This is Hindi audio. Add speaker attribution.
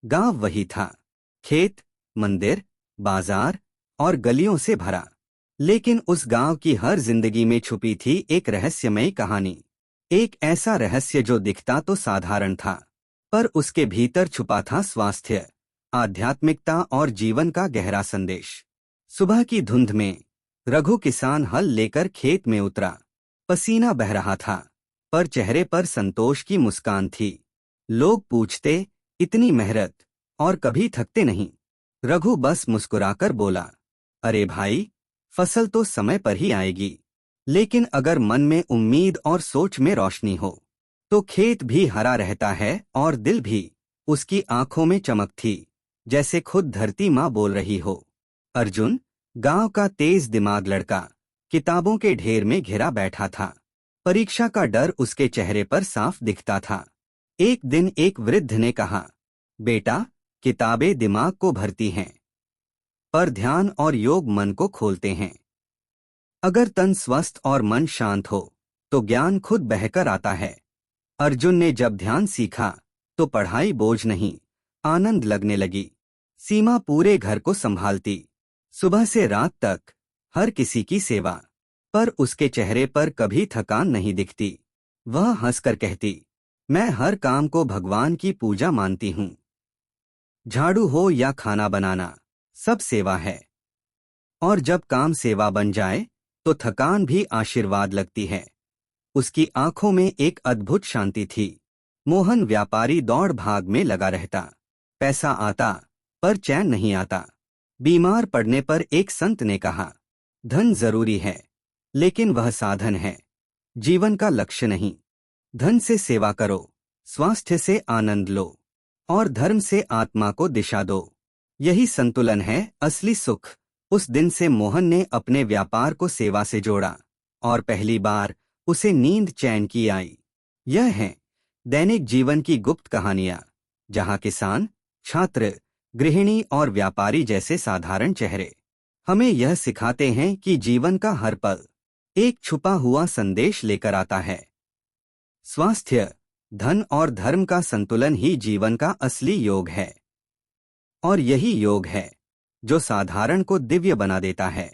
Speaker 1: गांव वही था, खेत, मंदिर, बाजार और गलियों से भरा। लेकिन उस गांव की हर जिंदगी में छुपी थी एक रहस्यमयी कहानी। एक ऐसा रहस्य जो दिखता तो साधारण था, पर उसके भीतर छुपा था स्वास्थ्य, आध्यात्मिकता और जीवन का गहरा संदेश। सुबह की धुंध में रघु किसान हल लेकर खेत में उतरा। पसीना बह रहा था, पर चेहरे पर संतोष की मुस्कान थी। लोग पूछते, इतनी मेहनत और कभी थकते नहीं? रघु बस मुस्कुराकर बोला, अरे भाई, फसल तो समय पर ही आएगी, लेकिन अगर मन में उम्मीद और सोच में रोशनी हो तो खेत भी हरा रहता है और दिल भी। उसकी आंखों में चमक थी, जैसे खुद धरती माँ बोल रही हो। अर्जुन, गांव का तेज दिमाग लड़का, किताबों के ढेर में घिरा बैठा था। परीक्षा का डर उसके चेहरे पर साफ दिखता था। एक दिन एक वृद्ध ने कहा, बेटा, किताबें दिमाग को भरती हैं, पर ध्यान और योग मन को खोलते हैं। अगर तन स्वस्थ और मन शांत हो तो ज्ञान खुद बहकर आता है। अर्जुन ने जब ध्यान सीखा तो पढ़ाई बोझ नहीं, आनंद लगने लगी। सीमा पूरे घर को संभालती, सुबह से रात तक हर किसी की सेवा, पर उसके चेहरे पर कभी थकान नहीं दिखती। वह हंसकर कहती, मैं हर काम को भगवान की पूजा मानती हूँ। झाड़ू हो या खाना बनाना, सब सेवा है। और जब काम सेवा बन जाए तो थकान भी आशीर्वाद लगती है। उसकी आंखों में एक अद्भुत शांति थी। मोहन व्यापारी दौड़ भाग में लगा रहता। पैसा आता, पर चैन नहीं आता। बीमार पड़ने पर एक संत ने कहा, धन जरूरी है, लेकिन वह साधन है, जीवन का लक्ष्य नहीं। धन से सेवा करो, स्वास्थ्य से आनंद लो, और धर्म से आत्मा को दिशा दो। यही संतुलन है असली सुख। उस दिन से मोहन ने अपने व्यापार को सेवा से जोड़ा, और पहली बार उसे नींद चैन की आई। यह है दैनिक जीवन की गुप्त कहानियां, जहां किसान, छात्र, गृहिणी और व्यापारी जैसे साधारण चेहरे हमें यह सिखाते हैं कि जीवन का हर पल एक छुपा हुआ संदेश लेकर आता है। स्वास्थ्य, धन और धर्म का संतुलन ही जीवन का असली योग है। और यही योग है जो साधारण को दिव्य बना देता है।